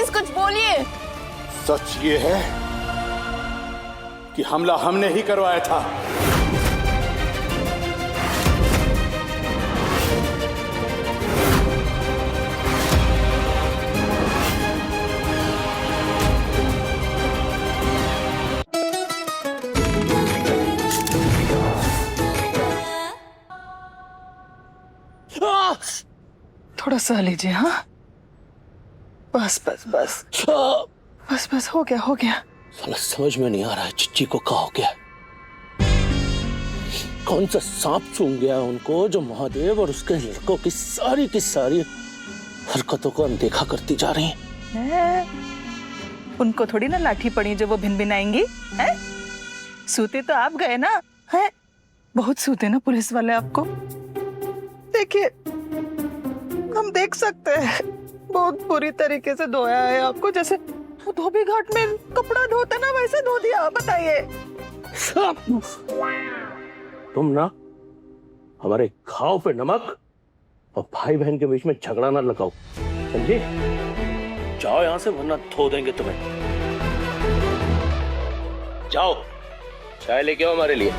Please कुछ बोलिए। सच ये है कि हमला हमने ही करवाया था। थोड़ा सा लीजिए। हाँ, बस बस बस बस बस, हो गया हो गया। साला समझ में नहीं आ रहा है चिच्ची को क्या हो गया। कौन सा सांप सूंघ गया उनको जो महादेव और उसके लड़कों की सारी हरकतों को अनदेखा करती जा रही हैं। उनको थोड़ी ना लाठी पड़ी जो वो भिन भिन आएंगी हैं? सूते तो आप गए ना हैं? बहुत सूते ना पुलिस वाले आपको। देखिए, हम देख सकते हैं बहुत बुरी तरीके से धोया है आपको, जैसे धोबी घाट में कपड़ा धोते ना वैसे धो दिया। बताइए। तुम ना हमारे घाव पे नमक और भाई बहन के बीच में झगड़ा ना लगाओ, समझे? जाओ यहां से वरना धो देंगे तुम्हें। जाओ चाय लेके आओ हमारे लिए।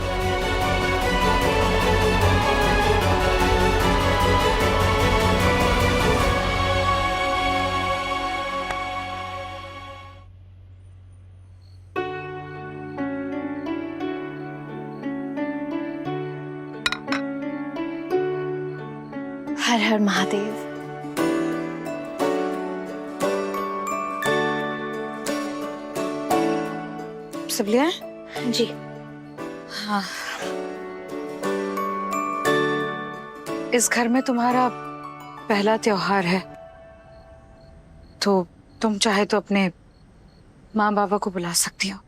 हर हर महादेव। सब लिया है? जी हाँ। इस घर में तुम्हारा पहला त्योहार है, तो तुम चाहे तो अपने माँ बाबा को बुला सकती हो।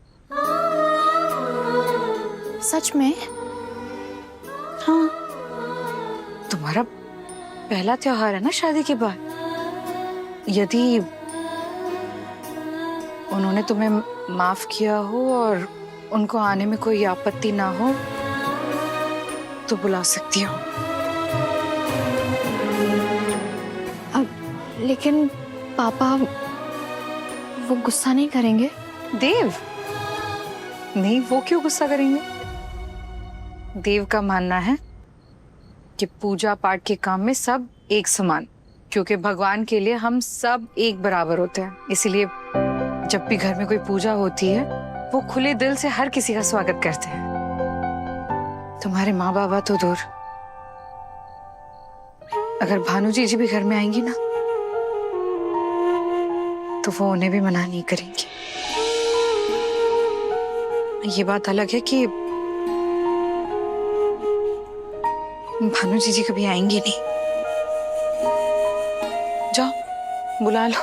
सच में? हाँ, तुम्हारा पहला त्योहार है ना शादी के बाद। यदि उन्होंने तुम्हें माफ किया हो और उनको आने में कोई आपत्ति ना हो तो बुला सकती हो। लेकिन पापा वो गुस्सा नहीं करेंगे? देव? नहीं, वो क्यों गुस्सा करेंगे? देव का मानना है कि पूजा पाठ के काम में सब एक समान, क्योंकि भगवान के लिए हम सब एक बराबर होते हैं। इसीलिए जब भी घर में कोई पूजा होती है वो खुले दिल से हर किसी का स्वागत करते हैं। तुम्हारे माँ बाबा तो दूर, अगर भानु जी भी घर में आएंगी ना तो वो उन्हें भी मना नहीं करेंगी। ये बात अलग है कि भानु जी कभी आएंगी नहीं। जाओ बुला लो।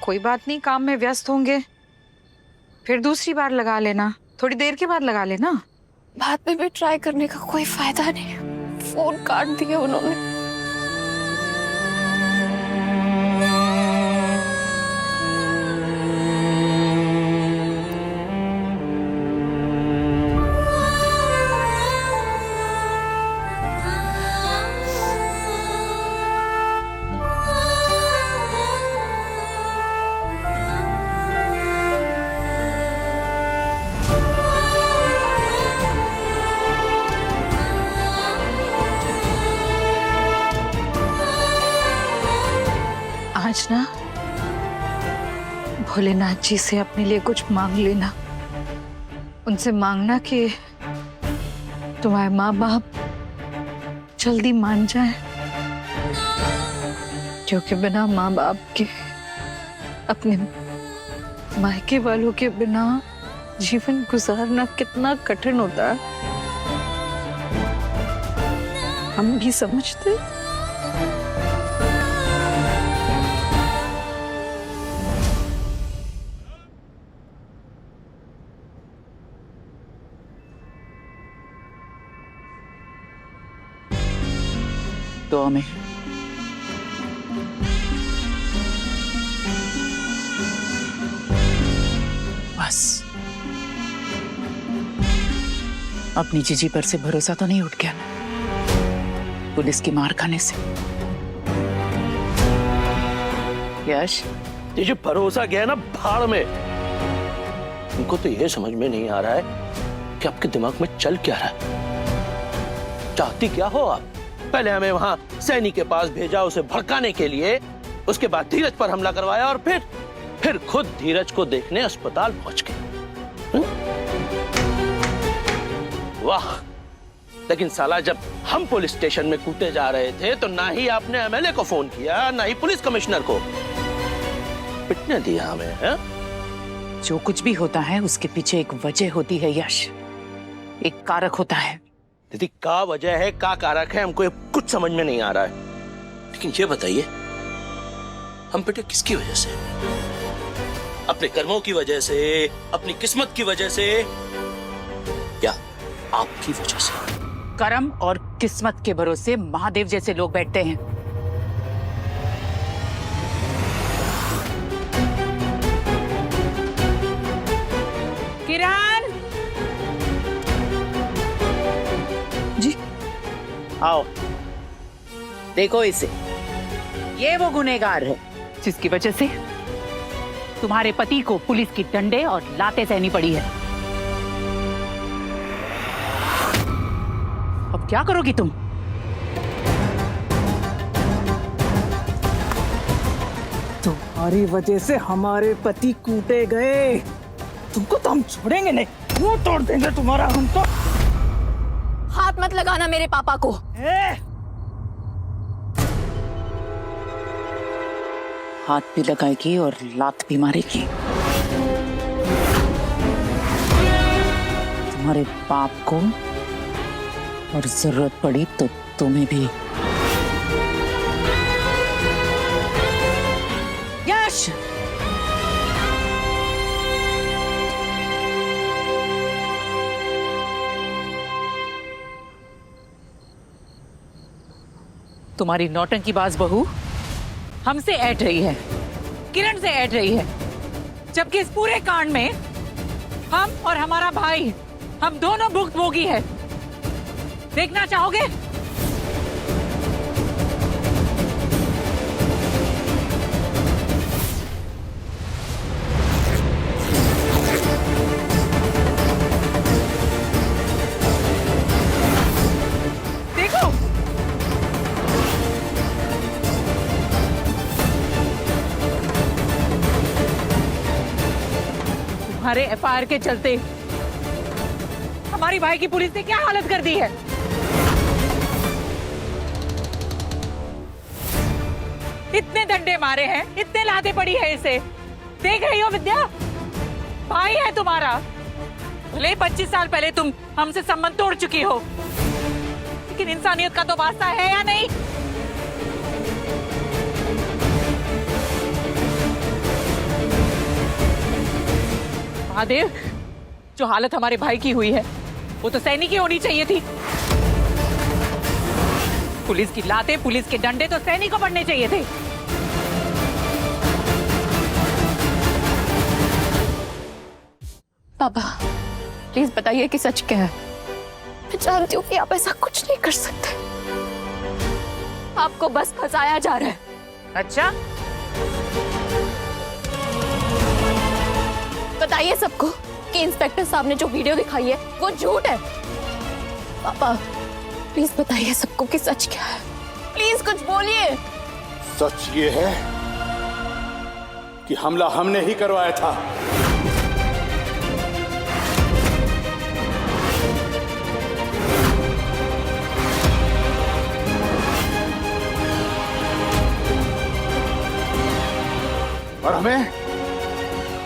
कोई बात नहीं, काम में व्यस्त होंगे, फिर दूसरी बार लगा लेना, थोड़ी देर के बाद लगा लेना। बाद में भी ट्राई करने का कोई फायदा नहीं, फोन काट दिया उन्होंने। आज ना भोलेनाथ जी से अपने लिए कुछ मांग लेना। उनसे मांगना कि तुम्हारे माँ बाप जल्दी मान जाए, क्योंकि बिना माँ बाप के, अपने मायके वालों के बिना जीवन गुजारना कितना कठिन होता है, हम भी समझते। दुआ में बस अपनी जीजी पर से भरोसा तो नहीं उठ गया ना पुलिस की मार खाने से। यश, ये जो भरोसा गया ना भाड़ में। उनको तो ये समझ में नहीं आ रहा है कि आपके दिमाग में चल क्या रहा है। चाहती क्या हो आप? पहले हमें वहां सैनी के पास भेजा उसे भड़काने के लिए, उसके बाद धीरज पर हमला करवाया और फिर खुद धीरज को देखने अस्पताल पहुंच गए। वाह! लेकिन साला जब हम पुलिस स्टेशन में कूदे जा रहे थे तो ना ही आपने एमएलए को फोन किया, ना ही पुलिस कमिश्नर को। पिटने दिया हमें, है? जो कुछ भी होता है उसके पीछे एक वजह होती है यश, एक कारक होता है। दीदी, का वजह है, का कारक है, हमको ये कुछ समझ में नहीं आ रहा है। लेकिन ये बताइए, हम पिटे किसकी वजह से? अपने कर्मों की वजह से, अपनी किस्मत की वजह से, या आपकी वजह से? कर्म और किस्मत के भरोसे महादेव जैसे लोग बैठते हैं। किरण जी। आओ, देखो इसे। ये वो गुनहगार है जिसकी वजह से तुम्हारे पति को पुलिस की डंडे और लातें सहनी पड़ी है। अब क्या करोगी तुम? तुम्हारी वजह से हमारे पति कूटे गए, तुमको तो हम छोड़ेंगे नहीं, मुंह तोड़ देंगे तुम्हारा हम तो। हाथ मत लगाना मेरे पापा को। हाथ भी लगाएगी और लात भी मारेगी। तुम्हारे बाप को, और जरूरत पड़ी तो तुम्हें भी। यश, तुम्हारी नौटंकीबाज बहू हमसे ऐट रही है, किरण से ऐट रही है, जबकि इस पूरे कांड में हम और हमारा भाई, हम दोनों भुक्तभोगी है। देखना चाहोगे? देखो, तुम्हारे एफआईआर के चलते हमारी भाई की पुलिस ने क्या हालत कर दी है। इतने डंडे मारे हैं, इतने लाते पड़ी है इसे। देख रही हो विद्या, भाई है तुम्हारा। भले 25 साल पहले तुम हमसे संबंध तोड़ चुकी हो, लेकिन इंसानियत का तो वास्ता है या नहीं? महादेव, जो हालत हमारे भाई की हुई है वो तो सैनी की होनी चाहिए थी। पुलिस की लाते, पुलिस के डंडे तो सैनी को पड़ने चाहिए थे। पापा प्लीज बताइए कि सच क्या है। मैं जानती हूँ कि आप ऐसा कुछ नहीं कर सकते, आपको बस फंसाया जा रहा है। अच्छा, बताइए सबको कि इंस्पेक्टर साहब ने जो वीडियो दिखाई है वो झूठ है। पापा प्लीज बताइए सबको कि सच क्या है, प्लीज कुछ बोलिए। सच ये है कि हमला हमने ही करवाया था। और हमें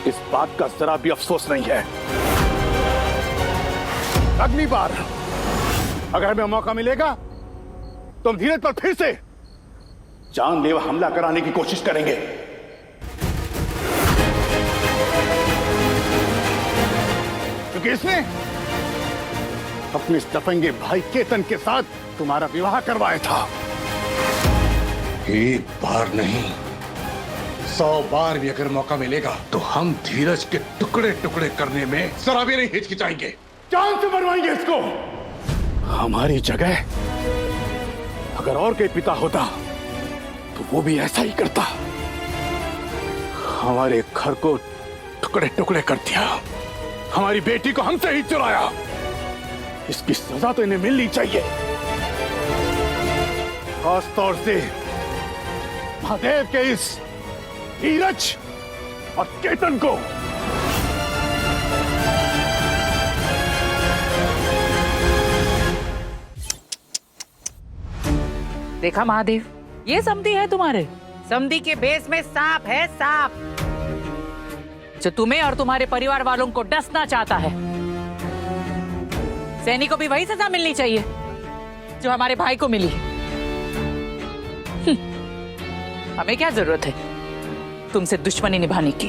इस बात का जरा भी अफसोस नहीं है। अगली बार अगर हमें मौका मिलेगा तो हम धीरज पर फिर से जानलेवा हमला कराने की कोशिश करेंगे। क्योंकि इसने अपने सफेंगे भाई केतन के साथ तुम्हारा विवाह करवाया था। एक बार नहीं, 100 बार भी अगर मौका मिलेगा तो हम धीरज के टुकड़े टुकड़े करने में जरा भी नहीं हिचकिचाएंगे, जान से मरवाएंगे इसको। हमारी जगह अगर और कोई पिता होता तो वो भी ऐसा ही करता। हमारे घर को टुकड़े टुकड़े कर दिया, हमारी बेटी को हमसे ही चुराया। इसकी सजा तो इन्हें मिलनी चाहिए, खास तौर से महादेव के इस धीरज और केतन को। देखा महादेव, ये समधी है तुम्हारे। समधी के भेष में सांप है, सांप जो तुम्हें और तुम्हारे परिवार वालों को डसना चाहता है। सैनी को भी वही सजा मिलनी चाहिए जो हमारे भाई को मिली। हमें क्या जरूरत है तुमसे दुश्मनी निभाने की।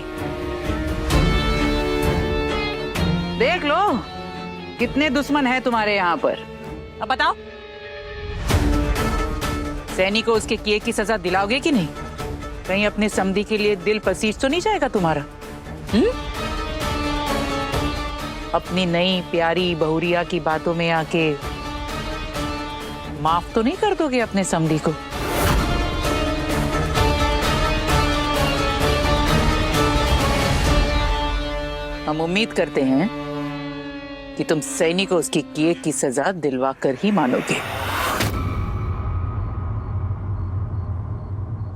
देख लो कितने दुश्मन हैं तुम्हारे यहाँ पर। अब बताओ, सैनी को उसके किए की सजा दिलाओगे कि नहीं? कहीं अपने समधी के लिए दिल पसीज तो नहीं जाएगा तुम्हारा? अपनी नई प्यारी बहुरिया की बातों में आके माफ तो नहीं कर दोगे अपने समधी को? हम उम्मीद करते हैं कि तुम सैनी को उसकी किए की सजा दिलवा कर ही मानोगे।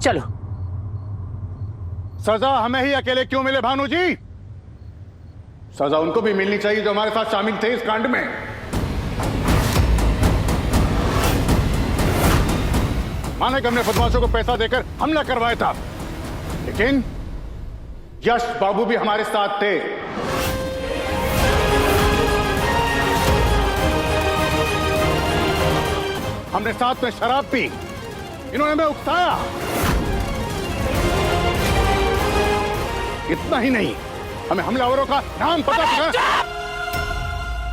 चलो। सजा हमें ही अकेले क्यों मिले भानु जी? सजा उनको भी मिलनी चाहिए जो हमारे साथ शामिल थे इस कांड में। माने कि हमने बदमाशों को पैसा देकर हमला करवाया था, लेकिन यश बाबू भी हमारे साथ थे। हमने साथ में शराब पी, इन्होंने हमें उकसाया। इतना ही नहीं, हमें हमलावरों का नाम पता चला।